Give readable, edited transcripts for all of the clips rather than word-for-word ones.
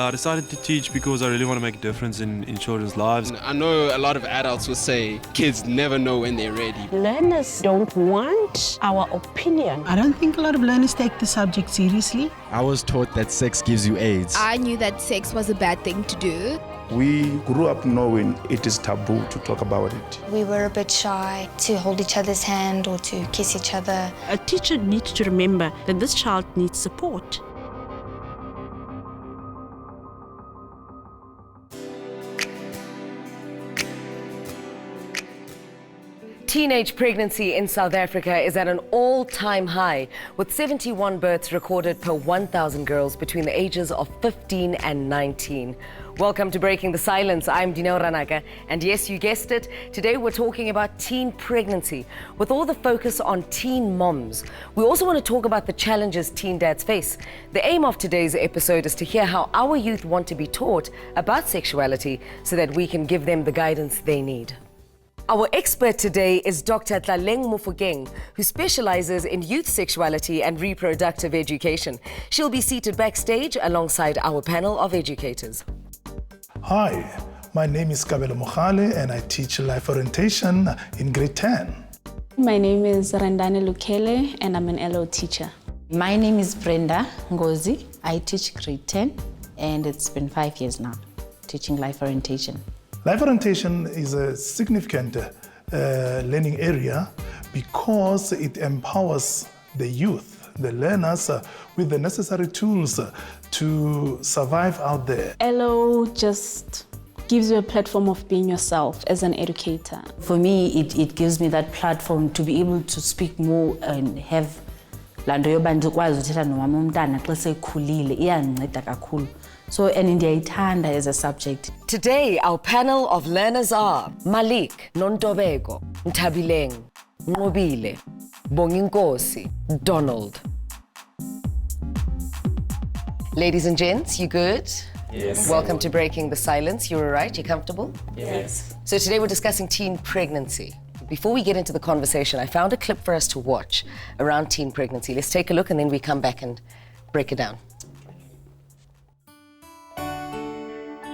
I decided to teach because I really want to make a difference in children's lives. I know a lot of adults will say kids never know when they're ready. Learners don't want our opinion. I don't think a lot of learners take the subject seriously. I was taught that sex gives you AIDS. I knew that sex was a bad thing to do. We grew up knowing it is taboo to talk about it. We were a bit shy to hold each other's hand or to kiss each other. A teacher needs to remember that this child needs support. Teenage pregnancy in South Africa is at an all-time high, with 71 births recorded per 1,000 girls between the ages of 15 and 19. Welcome to Breaking the Silence. I'm Dineo Ranaka, and yes, you guessed it, today we're talking about teen pregnancy, with all the focus on teen moms. We also want to talk about the challenges teen dads face. The aim of today's episode is to hear how our youth want to be taught about sexuality so that we can give them the guidance they need. Our expert today is Dr. Tlaleng Mofokeng, who specializes in youth sexuality and reproductive education. She'll be seated backstage alongside our panel of educators. Hi, my name is Kabelo Mohale and I teach life orientation in grade 10. My name is Rendane Lukele and I'm an LO teacher. My name is Brenda Ngozi. I teach grade 10 and it's been 5 years now teaching life orientation. Life orientation is a significant learning area because it empowers the youth, the learners, with the necessary tools to survive out there. LO just gives you a platform of being yourself as an educator. For me, it gives me that platform to be able to speak more and have lando yoba ndikwazi uthetha nowami umntana xa sekhulile iyanceda kakhulu. So, and ndiyayithanda as a subject. Today, our panel of learners are Malik, Nontobeko, Ntabileng, Nqobile, Bonginkosi, Donald. Ladies and gents, you good? Yes. Welcome to Breaking the Silence. You're all right? You comfortable? Yes. So today we're discussing teen pregnancy. Before we get into the conversation, I found a clip for us to watch around teen pregnancy. Let's take a look and then we come back and break it down.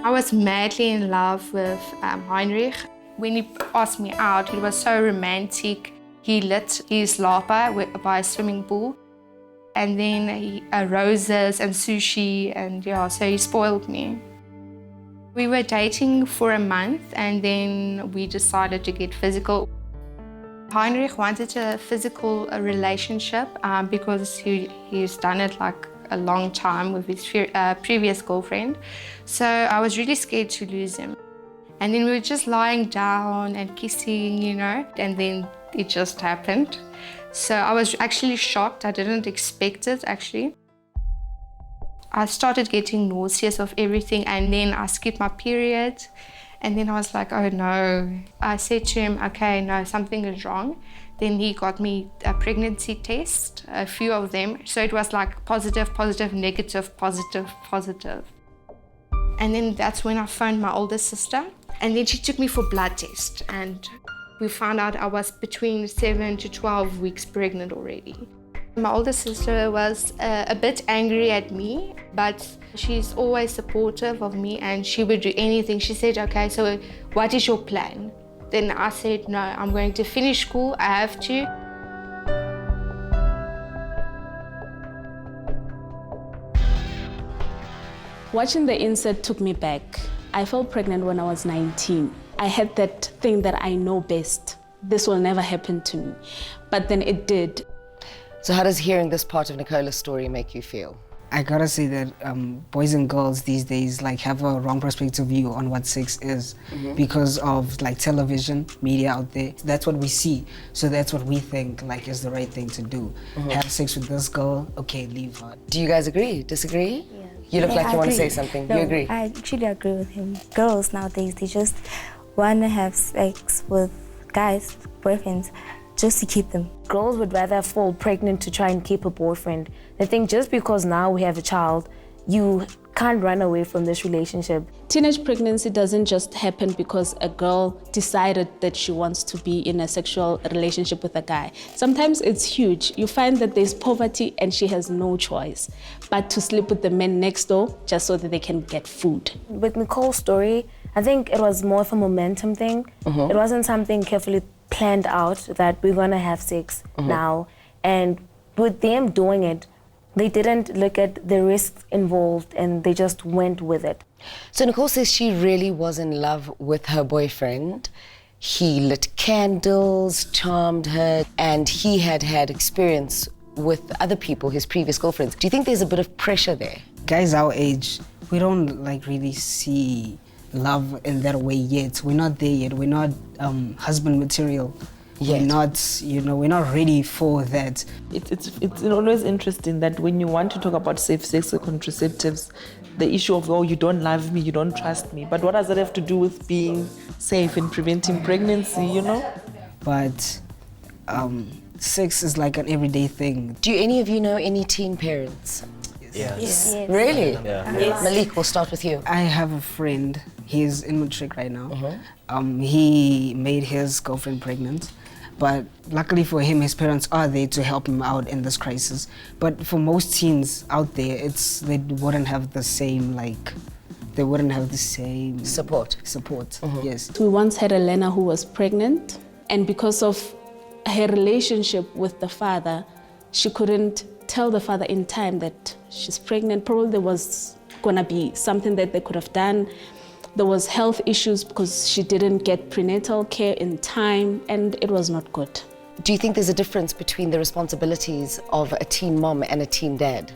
I was madly in love with Heinrich. When he asked me out, it was so romantic. He lit his lapa by a swimming pool. And then roses and sushi, and yeah, so he spoiled me. We were dating for a month and then we decided to get physical. Heinrich wanted a physical relationship because he's done it like a long time with his previous girlfriend. So I was really scared to lose him. And then we were just lying down and kissing, you know, and then it just happened. So I was actually shocked. I didn't expect it, actually. I started getting nauseous of everything, and then I skipped my period. And then I was like, oh no. I said to him, okay, no, something is wrong. Then he got me a pregnancy test, a few of them. So it was like positive, positive, negative, positive, positive. And then that's when I phoned my older sister. And then she took me for blood test. And we found out I was between 7 to 12 weeks pregnant already. My older sister was a bit angry at me, but she's always supportive of me and she would do anything. She said, okay, so what is your plan? Then I said, no, I'm going to finish school, I have to. Watching the insert took me back. I fell pregnant when I was 19. I had that thing that I know best. This will never happen to me. But then it did. So how does hearing this part of Nicola's story make you feel? I gotta say that boys and girls these days have a wrong perspective view on what sex is because of television, media out there. That's what we see, so that's what we think is the right thing to do. Have sex with this girl, okay, leave her. Do you guys agree, disagree? Yeah. You look like you want to say something. No, you agree? I actually agree with him. Girls nowadays, they just want to have sex with guys, boyfriends, just to keep them. Girls would rather fall pregnant to try and keep a boyfriend. They think just because now we have a child, you can't run away from this relationship. Teenage pregnancy doesn't just happen because a girl decided that she wants to be in a sexual relationship with a guy. Sometimes it's huge. You find that there's poverty and she has no choice but to sleep with the men next door just so that they can get food. With Nicole's story, I think it was more of a momentum thing. It wasn't something carefully planned out that we're gonna have sex now. And with them doing it, they didn't look at the risks involved and they just went with it. So Nicole says she really was in love with her boyfriend. He lit candles, charmed her, and he had had experience with other people, his previous girlfriends. Do you think there's a bit of pressure there? Guys our age, we don't like really see love in that way yet. We're not there yet. We're not husband material. We're not, we're not ready for that. It's always interesting that when you want to talk about safe sex or contraceptives, the issue of, oh, you don't love me, you don't trust me. But what does that have to do with being safe and preventing pregnancy, But sex is like an everyday thing. Do any of you know any teen parents? Yes. Really? Yeah. Yes. Malik, we'll start with you. I have a friend, he's in matric right now. He made his girlfriend pregnant. But luckily for him, his parents are there to help him out in this crisis. But for most teens out there, they wouldn't have the same, support. Yes. We once had a learner who was pregnant, and because of her relationship with the father, she couldn't tell the father in time that she's pregnant. Probably there was gonna be something that they could have done. There was health issues because she didn't get prenatal care in time, and it was not good. Do you think there's a difference between the responsibilities of a teen mom and a teen dad?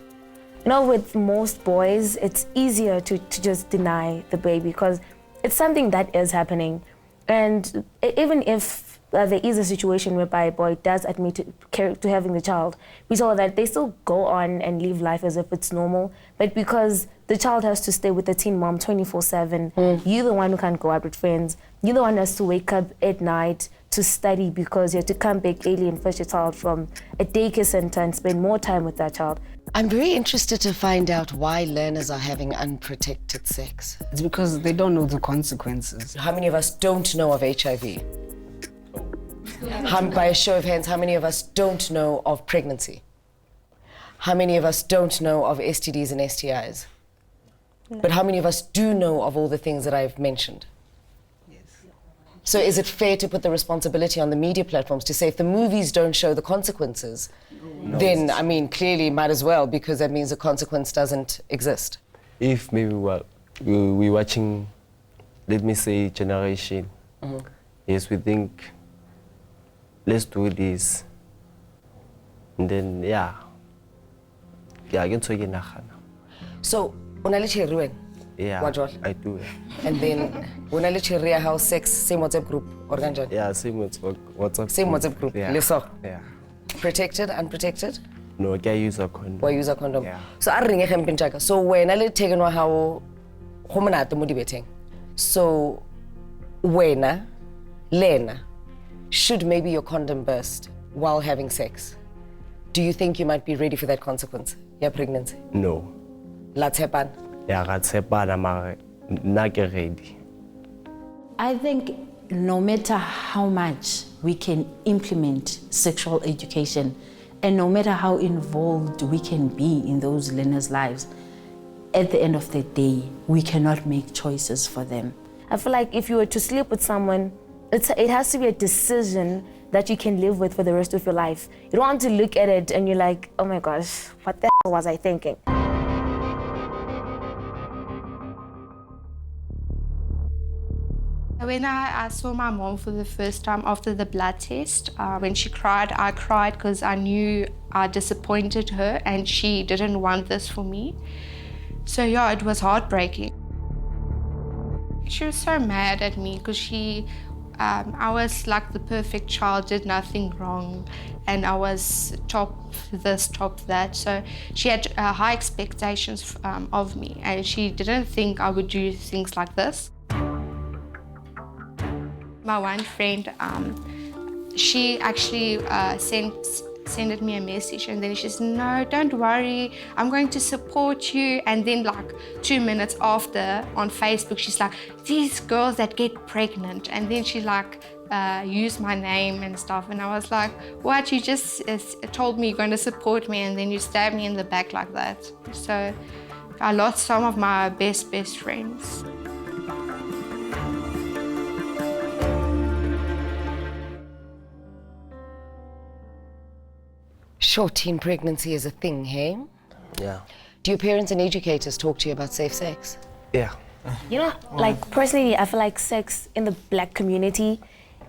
With most boys, it's easier to just deny the baby because it's something that is happening. And even if there is a situation whereby a boy does admit to having the child, we saw that they still go on and live life as if it's normal. But because the child has to stay with the teen mom 24/7, you're the one who can't go out with friends. You're the one who has to wake up at night to study because you have to come back early and fetch your child from a daycare center and spend more time with that child. I'm very interested to find out why learners are having unprotected sex. It's because they don't know the consequences. How many of us don't know of HIV? By a show of hands, how many of us don't know of pregnancy? How many of us don't know of STDs and STIs? No. But how many of us do know of all the things that I've mentioned? Yes. So is it fair to put the responsibility on the media platforms to say if the movies don't show the consequences, then, clearly might as well, because that means the consequence doesn't exist? If maybe we're watching, let me say, Generation, yes, we think, let's do this. And then, I can tell you. So, unalichiruwen? Yeah, I do. And then, unalichiria how sex, same WhatsApp group, or ganjani? Yeah, same WhatsApp. Same WhatsApp group. Yeah. Yeah. Protected, unprotected? No, I use a condom. Why use a condom? Yeah. So, I ring a so when I taken how homanat motivating. So, when Lena, should maybe your condom burst while having sex, do you think you might be ready for that consequence? Your pregnancy? No. Let's happen. Yeah, let's happen. I'm not ready. I think no matter how much we can implement sexual education and no matter how involved we can be in those learners' lives, at the end of the day, we cannot make choices for them. I feel like if you were to sleep with someone, it has to be a decision that you can live with for the rest of your life. You don't want to look at it and you're like, oh my gosh, what the hell was I thinking? When I saw my mom for the first time after the blood test, when she cried, I cried because I knew I disappointed her and she didn't want this for me. So yeah, it was heartbreaking. She was so mad at me because I was like the perfect child, did nothing wrong, and I was top this, top that. So she had high expectations of me, and she didn't think I would do things like this. My one friend, she actually sent sent me a message, and then she says, no, don't worry, I'm going to support you. And then like 2 minutes after on Facebook, she's like, these girls that get pregnant. And then she like used my name and stuff. And I was like, what? You just told me you're going to support me, and then you stabbed me in the back like that. So I lost some of my best friends. Sure, teen pregnancy is a thing, hey? Yeah. Do your parents and educators talk to you about safe sex? Yeah. You know, like personally, I feel like sex in the black community,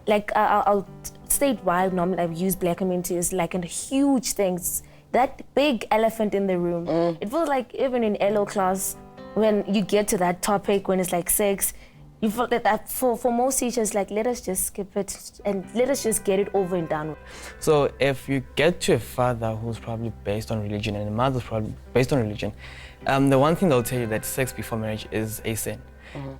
like I'll state why normally I've used black community is like a huge thing. It's that big elephant in the room. It feels like even in LO class, when you get to that topic, when it's like sex, you feel that for most teachers, like, let us just skip it and let us just get it over and done with. So if you get to a father who's probably based on religion and a mother's probably based on religion, the one thing they'll tell you that sex before marriage is a sin.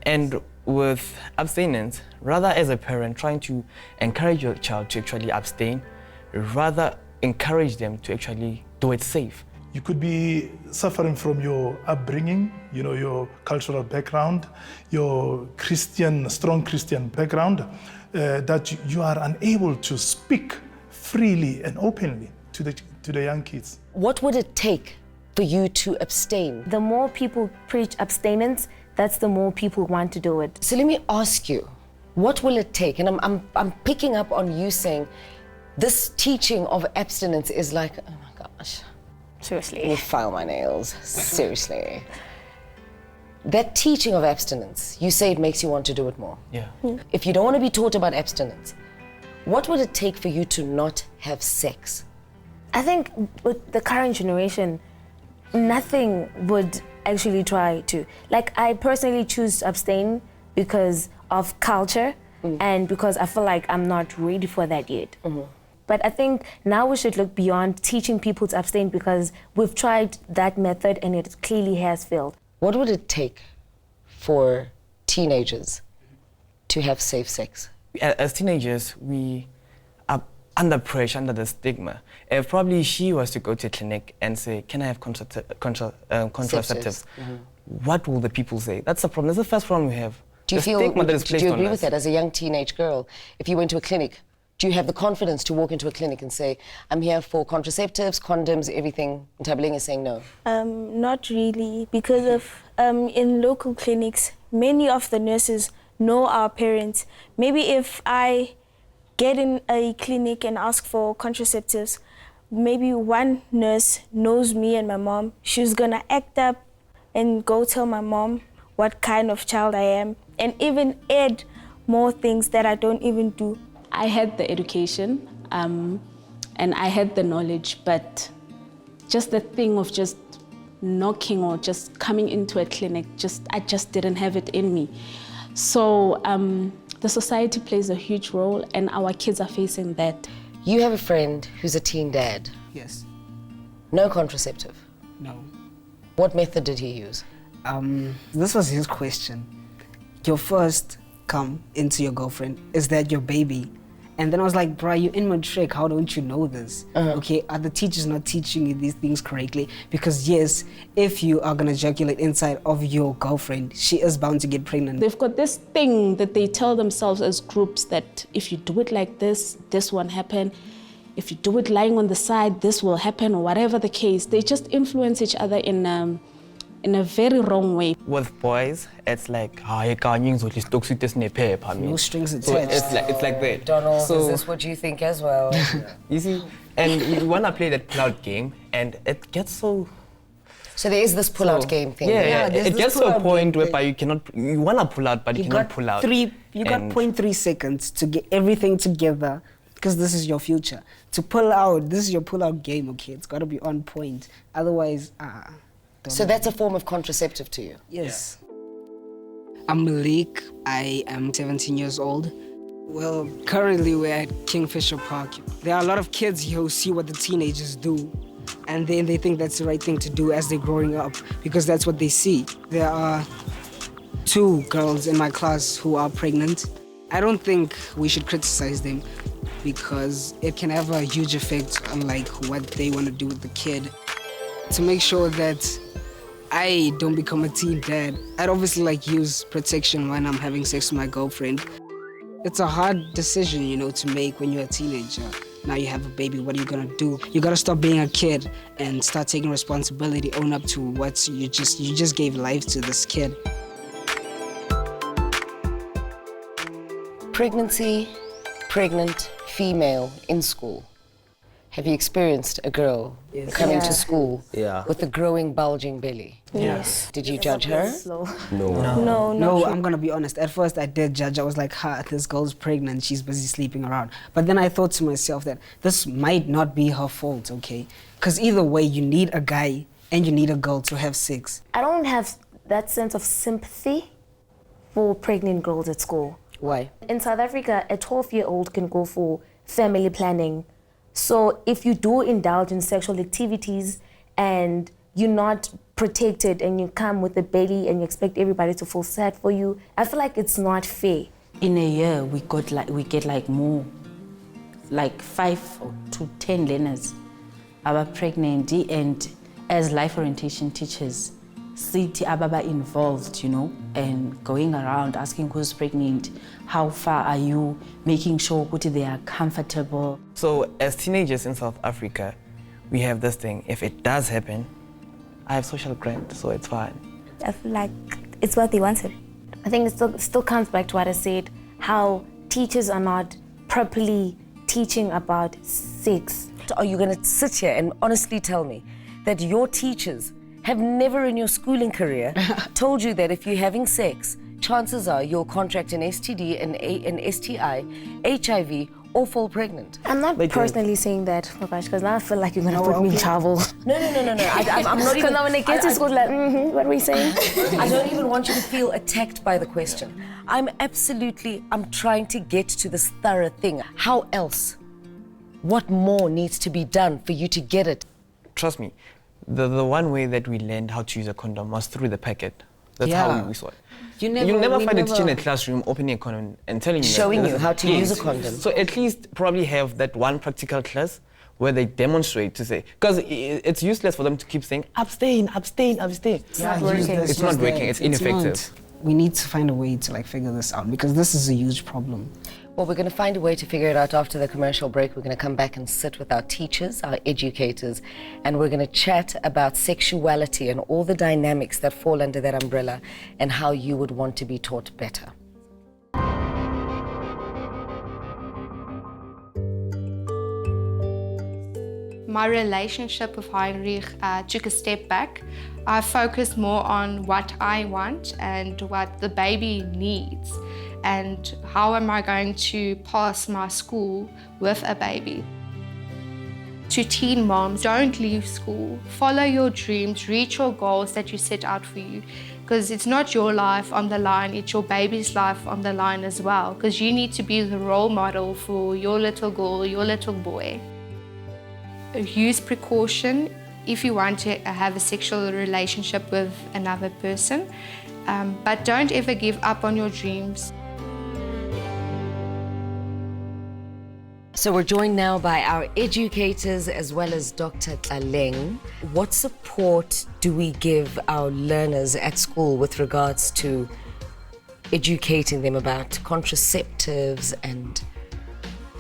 And with abstinence, rather as a parent trying to encourage your child to actually abstain, rather encourage them to actually do it safe. You could be suffering from your upbringing, you know, your cultural background, your strong Christian background, that you are unable to speak freely and openly to the young kids. What would it take for you to abstain? The more people preach abstinence, that's the more people want to do it. So let me ask you, what will it take? And I'm picking up on you saying, this teaching of abstinence is like, oh my gosh. Seriously. Let me file my nails. Seriously. That teaching of abstinence, you say it makes you want to do it more. Yeah. If you don't want to be taught about abstinence, what would it take for you to not have sex? I think with the current generation, nothing would actually try to. Like, I personally choose to abstain because of culture and because I feel like I'm not ready for that yet. But I think now we should look beyond teaching people to abstain because we've tried that method and it clearly has failed. What would it take for teenagers to have safe sex? As teenagers, we are under pressure, under the stigma. If probably she was to go to a clinic and say, can I have contraceptives? What will the people say? That's the problem. That's the first problem we have. Do you agree with that as a young teenage girl? If you went to a clinic, do you have the confidence to walk into a clinic and say, I'm here for contraceptives, condoms, everything, and Tabeling is saying no? Not really, because of in local clinics, many of the nurses know our parents. Maybe if I get in a clinic and ask for contraceptives, maybe one nurse knows me and my mom. She's gonna act up and go tell my mom what kind of child I am, and even add more things that I don't even do. I had the education and I had the knowledge, but just the thing of just knocking or just coming into a clinic, I just didn't have it in me. So the society plays a huge role and our kids are facing that. You have a friend who's a teen dad. Yes. No contraceptive? No. What method did he use? This was his question. Your first come into your girlfriend, is that your baby? And then I was like, bro, you're in matric, how don't you know this? Okay, are the teachers not teaching you these things correctly? Because yes, if you are gonna ejaculate inside of your girlfriend, she is bound to get pregnant. They've got this thing that they tell themselves as groups that if you do it like this, this won't happen. If you do it lying on the side, this will happen, or whatever the case. They just influence each other in a very wrong way. With boys, it's like, no strings attached. So it's like that. Donald, so, is this what you think as well? You see, and you want to play that pull-out game, and it gets so... So there is this pull-out game thing. Yeah, it gets to a point whereby you want to pull out, but you cannot pull out. You got 0.3 seconds to get everything together, because this is your future. To pull out, this is your pull-out game, okay? It's got to be on point. Otherwise, So that's a form of contraceptive to you? Yes. I'm Malik. I am 17 years old. Well, currently we're at Kingfisher Park. There are a lot of kids here who see what the teenagers do, and then they think that's the right thing to do as they're growing up, because that's what they see. There are 2 girls in my class who are pregnant. I don't think we should criticize them, because it can have a huge effect on like what they want to do with the kid. To make sure that I don't become a teen dad, I'd obviously like use protection when I'm having sex with my girlfriend. It's a hard decision, you know, to make when you're a teenager. Now you have a baby, what are you gonna do? You gotta stop being a kid and start taking responsibility, own up to what you just gave life to this kid. Pregnancy, pregnant female in school. Have you experienced a girl coming to school with a growing, bulging belly? Yes. Did you judge her? No, I'm gonna be honest. At first I did judge. I was like, this girl's pregnant, she's busy sleeping around. But then I thought to myself that this might not be her fault, okay? Because either way, you need a guy and you need a girl to have sex. I don't have that sense of sympathy for pregnant girls at school. Why? In South Africa, a 12-year-old can go for family planning. So if you do indulge in sexual activities and you're not protected and you come with a baby and you expect everybody to feel sad for you, I feel like it's not fair. In a year, we get like more, like 5 to 10 learners are pregnant, and as life orientation teachers, city ababa involved, you know, and going around asking who's pregnant, how far are you, making sure they are comfortable. So as teenagers in South Africa, we have this thing, if it does happen, I have social grant, so it's fine. I feel like it's what they wanted. I think it still comes back to what I said, how teachers are not properly teaching about sex. Are you going to sit here and honestly tell me that your teachers have never in your schooling career told you that if you're having sex, chances are you'll contract an STD, an STI, HIV, or fall pregnant? I'm not personally saying that, Prakash, because now I feel like you're going to put me in trouble. No. I'm not even... Because when it gets to school, like, what are we saying? I don't even want you to feel attacked by the question. I'm trying to get to this thorough thing. How else? What more needs to be done for you to get it? Trust me, the one way that we learned how to use a condom was through the packet. That's how we saw it. You'll never find a teacher in a classroom opening a condom and telling you... Showing you how to use a condom. So at least probably have that one practical class where they demonstrate to say... Because it's useless for them to keep saying, abstain. It's not working. It's not working, it's ineffective. We need to find a way to like figure this out because this is a huge problem. Well, we're going to find a way to figure it out after the commercial break. We're going to come back and sit with our teachers, our educators, and we're going to chat about sexuality and all the dynamics that fall under that umbrella and how you would want to be taught better. My relationship with Heinrich took a step back. I focused more on what I want and what the baby needs and how am I going to pass my school with a baby. To teen moms, don't leave school. Follow your dreams, reach your goals that you set out for you because it's not your life on the line, it's your baby's life on the line as well because you need to be the role model for your little girl, your little boy. Use precaution if you want to have a sexual relationship with another person, but don't ever give up on your dreams. So we're joined now by our educators as well as Dr. Tlaleng. What support do we give our learners at school with regards to educating them about contraceptives and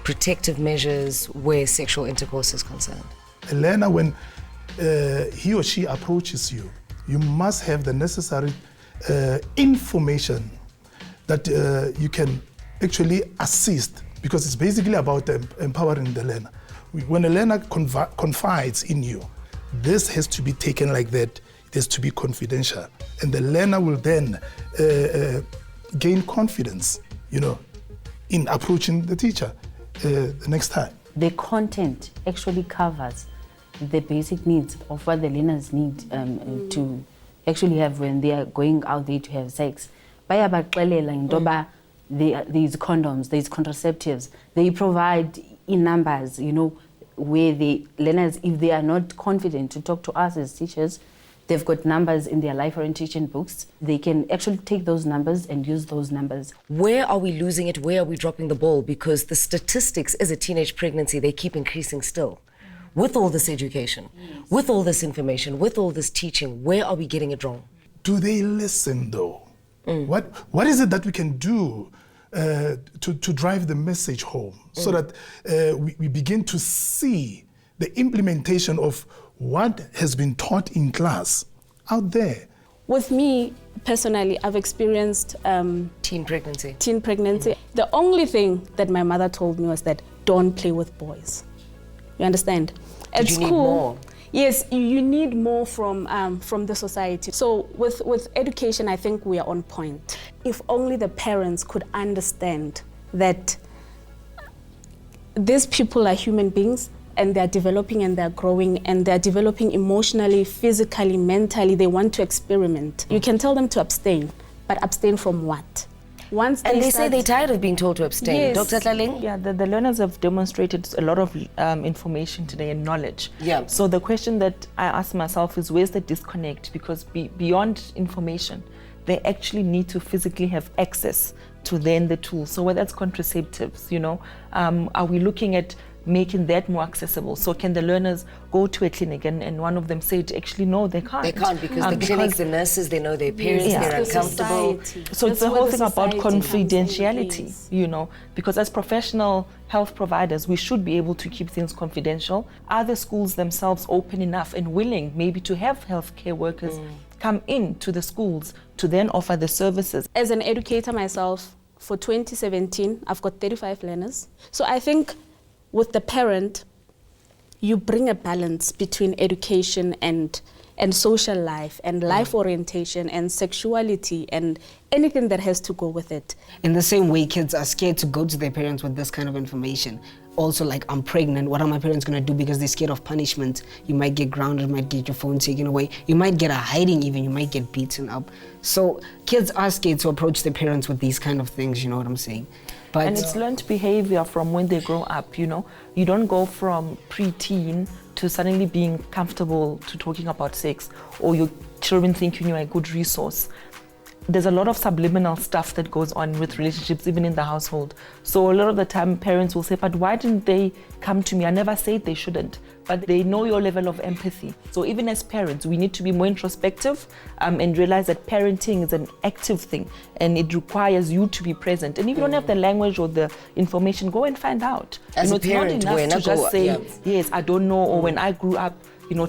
protective measures where sexual intercourse is concerned? A learner, when he or she approaches you, you must have the necessary information that you can actually assist, because it's basically about empowering the learner. When a learner confides in you, this has to be taken like that. It has to be confidential. And the learner will then gain confidence, you know, in approaching the teacher the next time. The content actually covers the basic needs of what the learners need to actually have when they are going out there to have sex. These condoms, these contraceptives, they provide in numbers, you know, where the learners, if they are not confident to talk to us as teachers, They've got numbers in their life orientation books. They can actually take those numbers and use those numbers. Where are we losing it? Where are we dropping the ball? Because the statistics as a teenage pregnancy, they keep increasing still. With all this education, with all this information, with all this teaching, where are we getting it wrong? Do they listen though? What is it that we can do to drive the message home so that we begin to see the implementation of what has been taught in class out there? With me, personally, I've experienced teen pregnancy. The only thing that my mother told me was that don't play with boys. You understand? At Did you school, need more? Yes, you need more from the society. So with education, I think we are on point. If only the parents could understand that these people are human beings and they're developing and they're growing and they're developing emotionally, physically, mentally. They want to experiment. You can tell them to abstain, but abstain from what? Once they say they're tired of being told to abstain. Yes. Dr. Tlaleng? Yeah, the learners have demonstrated a lot of information today and knowledge. Yeah. So the question that I ask myself is, where's the disconnect? Because beyond information, they actually need to physically have access to then the tools. So whether it's contraceptives, are we looking at making that more accessible? So can the learners go to a clinic? And one of them said, actually, no, they can't. They can't because the clinics, the nurses, they know their parents, they're uncomfortable. So it's the whole thing about confidentiality, because as professional health providers, we should be able to keep things confidential. Are the schools themselves open enough and willing maybe to have healthcare workers come into the schools to then offer the services? As an educator myself, for 2017, I've got 35 learners. So I think with the parent, you bring a balance between education and social life and life orientation and sexuality and anything that has to go with it. In the same way, kids are scared to go to their parents with this kind of information. Also, like, I'm pregnant, what are my parents gonna do? Because they're scared of punishment. You might get grounded, you might get your phone taken away, you might get a hiding even, you might get beaten up. So kids are scared to approach their parents with these kind of things, you know what I'm saying? And it's learned behavior from when they grow up, You don't go from pre-teen to suddenly being comfortable to talking about sex, or your children thinking you're a good resource. There's a lot of subliminal stuff that goes on with relationships, even in the household. So a lot of the time parents will say, but why didn't they come to me? I never said they shouldn't. But they know your level of empathy. So even as parents, we need to be more introspective and realize that parenting is an active thing and it requires you to be present. And if you don't have the language or the information, go and find out. As a it's parent, not enough to just say, yeah. yes, I don't know, or when I grew up,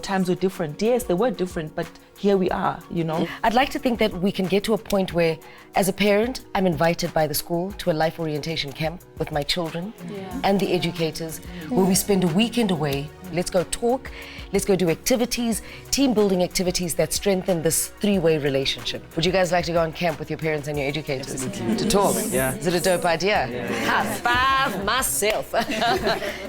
times were different. Yes, they were different, but here we are, I'd like to think that we can get to a point where, as a parent, I'm invited by the school to a life orientation camp with my children and the educators, where we spend a weekend away. Let's go talk, let's go do activities, team building activities that strengthen this three-way relationship. Would you guys like to go on camp with your parents and your educators? Absolutely. To talk? Yeah. Is it a dope idea? Yeah. High five myself.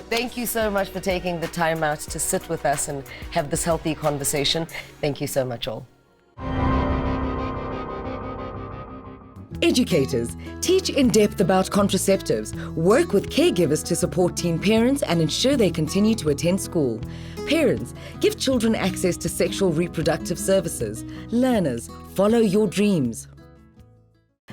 Thank you so much for taking the time out to sit with us and have this healthy conversation. Thank you so much all. Educators, teach in depth about contraceptives, work with caregivers to support teen parents and ensure they continue to attend school. Parents, give children access to sexual reproductive services. Learners, follow your dreams.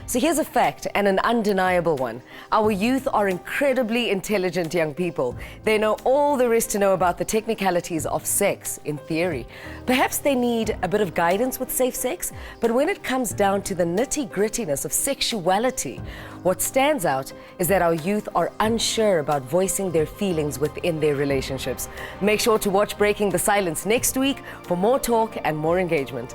So here's a fact, and an undeniable one. Our youth are incredibly intelligent young people. They know all there is to know about the technicalities of sex, in theory. Perhaps they need a bit of guidance with safe sex, but when it comes down to the nitty-grittiness of sexuality, what stands out is that our youth are unsure about voicing their feelings within their relationships. Make sure to watch Breaking the Silence next week for more talk and more engagement.